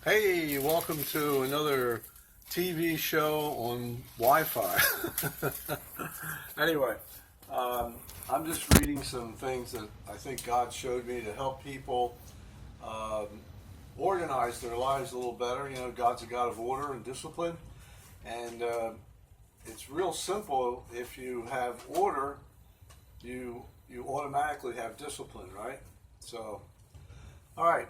Hey, welcome to another TV show on Wi-Fi. Anyway, I'm just reading some things that I think God showed me to help people um, organize their lives a little better. You know, God's a God of order and discipline, and it's real simple. If you have order, you automatically have discipline, right? So, all right.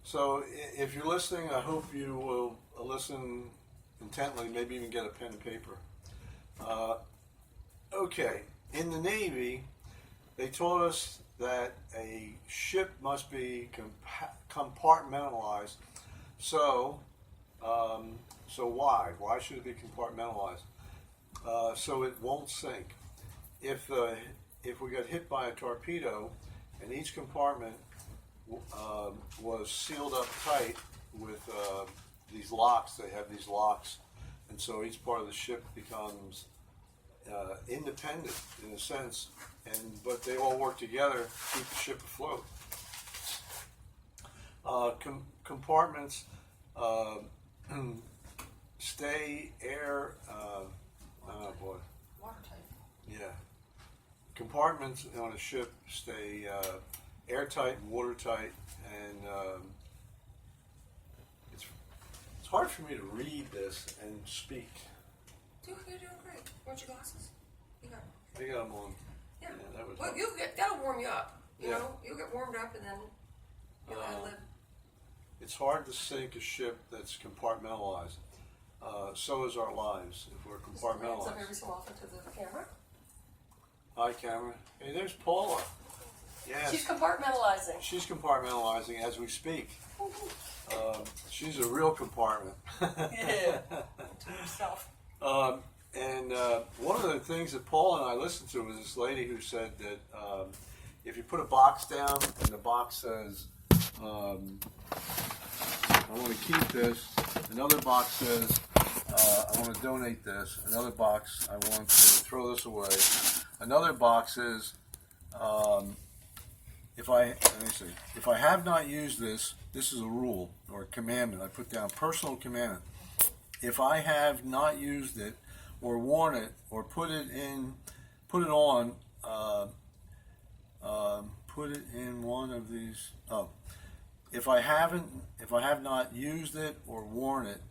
So if you're listening, I hope you will listen intently, maybe even get a pen and paper. Uh, okay, in the Navy, they told us that a ship must be compartmentalized. So, so why? Why should it be compartmentalized? So it won't sink. If we got hit by a torpedo, and each compartment was sealed up tight with these locks. They have these locks, and so each part of the ship becomes independent in a sense, but they all work together to keep the ship afloat. Compartments stay air. Oh boy. Watertight. Yeah. Compartments on a ship stay airtight and watertight, and it's hard for me to read this and speak. Dude, you're doing great. Want your glasses? You got I got them on. Yeah. That was Well, that'll warm you up. You Yeah. know, you'll get warmed up and then you'll live. It's hard to sink a ship that's compartmentalized. So is our lives if we're Up compartmentalized. every so often to the camera. Hi, camera. Hey, there's Paula. Yes. She's compartmentalizing. She's compartmentalizing as we speak. She's a real compartment. Yeah. To herself. And one of the things that Paul and I listened to was this lady who said that if you put a box down and the box says, I want to keep this, another box says, I want to donate this, another box, I want to throw this away, another box is, if I have not used this, this is a rule or a commandment. I put down personal commandment. If I have not used it or worn it or put it in one of these. Oh, if I have not used it or worn it,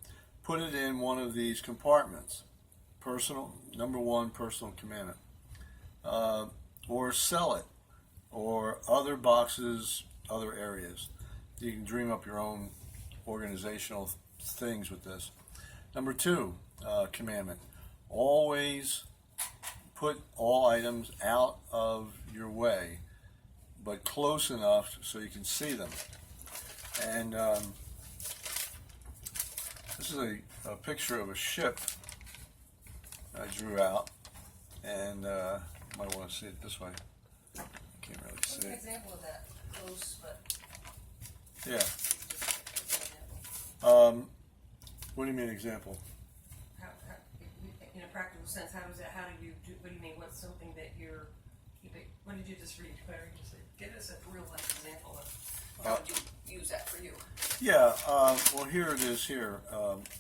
put it in one of these compartments. Number one, personal commandment, or sell it, or other boxes, other areas. You can dream up your own organizational things with this. Number two, commandment. Always put all items out of your way, but close enough so you can see them. And this is a picture of a ship I drew out, and you might want to see it this way. Can't really What's see an it. example of that? Close, but Yeah. What do you mean example? how, in a practical sense, how do you do, what do you mean, what's something that you're keeping, what did you just read, Claire? You just give us a real life example of how would you use that for you? Yeah, well, here it is here.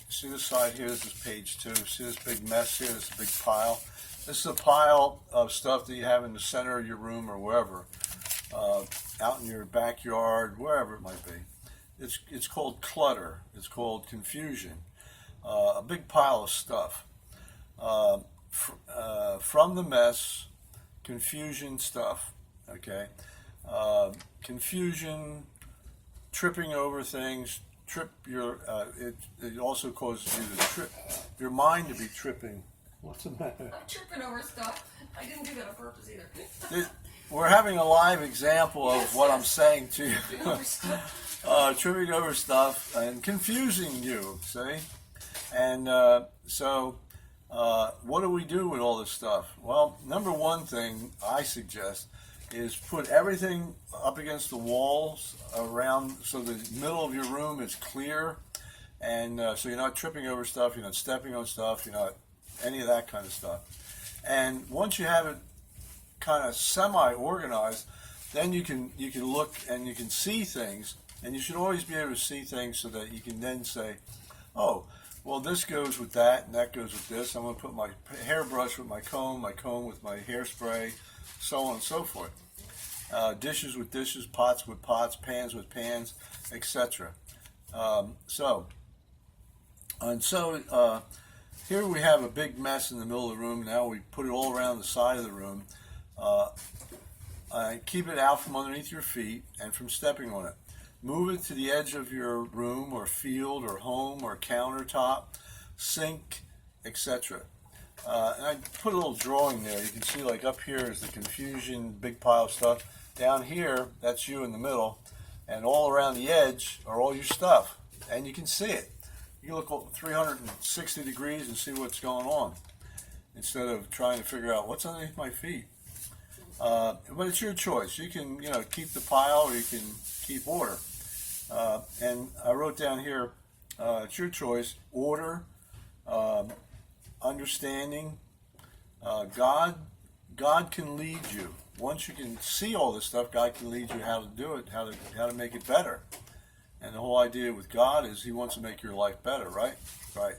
See this side here? This is page 2. See this big mess here? This big pile? This is a pile of stuff that you have in the center of your room or wherever, out in your backyard, wherever it might be. It's called clutter. It's called confusion. A big pile of stuff. From the mess, confusion stuff. Okay, confusion, tripping over things. It also causes you to trip. Your mind to be tripping. What's the matter? I'm tripping over stuff. I didn't do that on purpose either. We're having a live example of what I'm saying to you. Tripping over stuff. Tripping over stuff and confusing you, see? And so what do we do with all this stuff? Well, number one thing I suggest is put everything up against the walls around so the middle of your room is clear, and so you're not tripping over stuff, you're not stepping on stuff, you're not any of that kind of stuff. And once you have it kind of semi-organized, then you can look and you can see things, and you should always be able to see things so that you can then say, oh, well, this goes with that, and that goes with this. I'm going to put my hairbrush with my comb with my hairspray, so on and so forth. Dishes with dishes, pots with pots, pans with pans, etc. Here we have a big mess in the middle of the room. Now we put it all around the side of the room. Keep it out from underneath your feet and from stepping on it. Move it to the edge of your room or field or home or countertop, sink, etc. And I put a little drawing there. You can see, like, up here is the confusion, big pile of stuff. Down here, that's you in the middle. And all around the edge are all your stuff. And you can see it. You can look 360 degrees and see what's going on, instead of trying to figure out what's underneath my feet. But it's your choice. You can, keep the pile, or you can keep order. And I wrote down here, it's your choice. Order, understanding. God can lead you. Once you can see all this stuff, God can lead you how to do it, how to make it better. And the whole idea with God is He wants to make your life better, right? Right.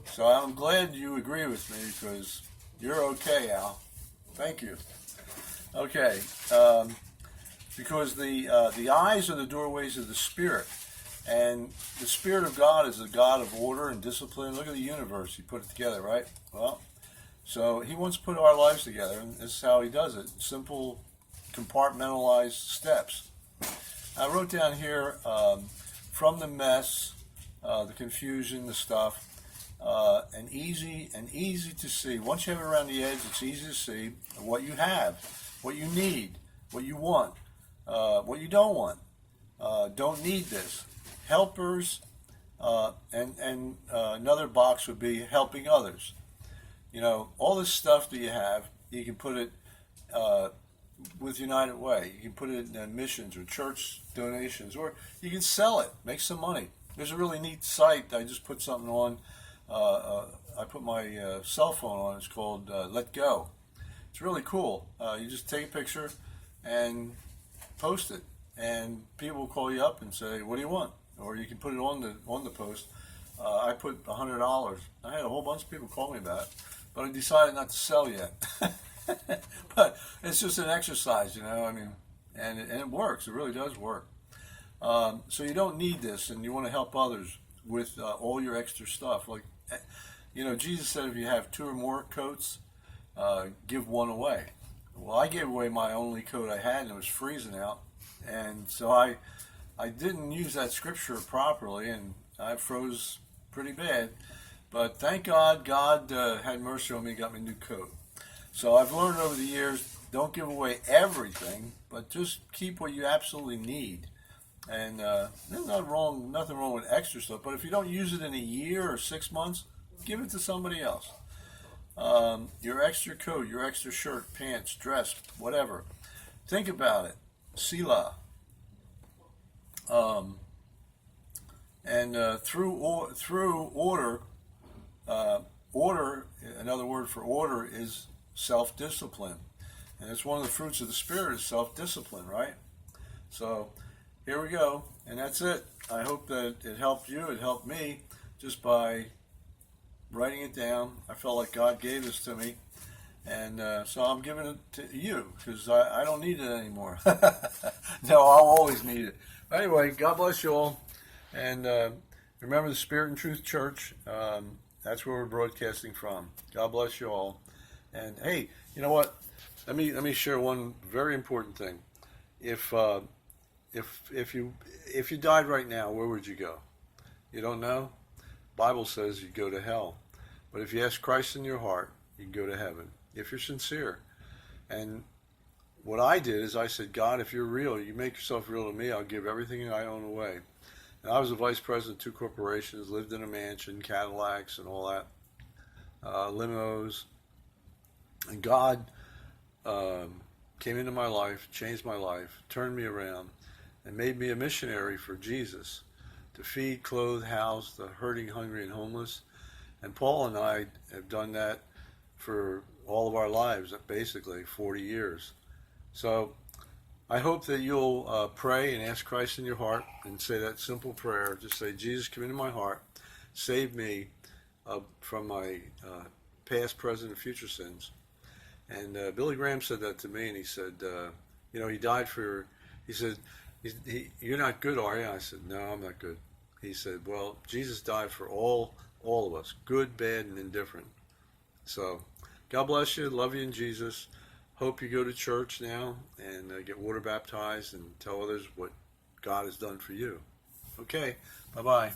So I'm glad you agree with me, because you're okay, Al. Thank you. Okay. Because the eyes are the doorways of the Spirit. And the Spirit of God is a God of order and discipline. Look at the universe. He put it together, right? Well, so He wants to put our lives together, and this is how He does it. Simple, compartmentalized steps. I wrote down here, from the mess, the confusion, the stuff, and easy to see. Once you have it around the edge, it's easy to see what you have, what you need, what you want, what you don't want. Don't need this. Helpers, and another box would be helping others. All this stuff that you have, you can put it with United Way. You can put it in missions or church donations, or you can sell it, make some money. There's a really neat site. I just put something on. I put my cell phone on. It's called Let Go. It's really cool. You just take a picture and post it, and people will call you up and say, "What do you want?" Or you can put it on the post. I put $100. I had a whole bunch of people call me about it, but I decided not to sell yet. But it's just an exercise, and it works. It really does work. So you don't need this, and you want to help others with all your extra stuff. Like, Jesus said, if you have 2 or more coats, give one away. Well, I gave away my only coat I had, and it was freezing out, and so I didn't use that scripture properly, and I froze pretty bad. But thank God, God had mercy on me and got me a new coat. So I've learned over the years, don't give away everything, but just keep what you absolutely need. And there's nothing wrong with extra stuff. But if you don't use it in a year or 6 months, give it to somebody else. Your extra coat, your extra shirt, pants, dress, whatever. Think about it. Selah. Through order, another word for order is self-discipline. And it's one of the fruits of the Spirit is self-discipline, right? So here we go. And that's it. I hope that it helped you. It helped me just by writing it down. I felt like God gave this to me. And so I'm giving it to you, because I don't need it anymore. No, I'll always need it. Anyway, God bless you all. And remember the Spirit and Truth Church. That's where we're broadcasting from. God bless you all. And hey, you know what? Let me share one very important thing. If you died right now, where would you go? You don't know? Bible says you go to hell. But if you ask Christ in your heart, you can go to heaven, if you're sincere. And what I did is I said, God, if you're real, you make yourself real to me, I'll give everything I own away. And I was a vice president of 2 corporations, lived in a mansion, Cadillacs and all that, limos. And God came into my life, changed my life, turned me around, and made me a missionary for Jesus, to feed, clothe, house the hurting, hungry, and homeless. And Paul and I have done that for all of our lives, basically 40 years. So I hope that you'll pray and ask Christ in your heart and say that simple prayer. Just say, Jesus, come into my heart. Save me from my past, present, and future sins. And Billy Graham said that to me, and he said, he died for, he said, you're not good, are you? I said, no, I'm not good. He said, well, Jesus died for all of us, good, bad, and indifferent. So, God bless you. Love you in Jesus. Hope you go to church now and get water baptized and tell others what God has done for you. Okay, bye-bye.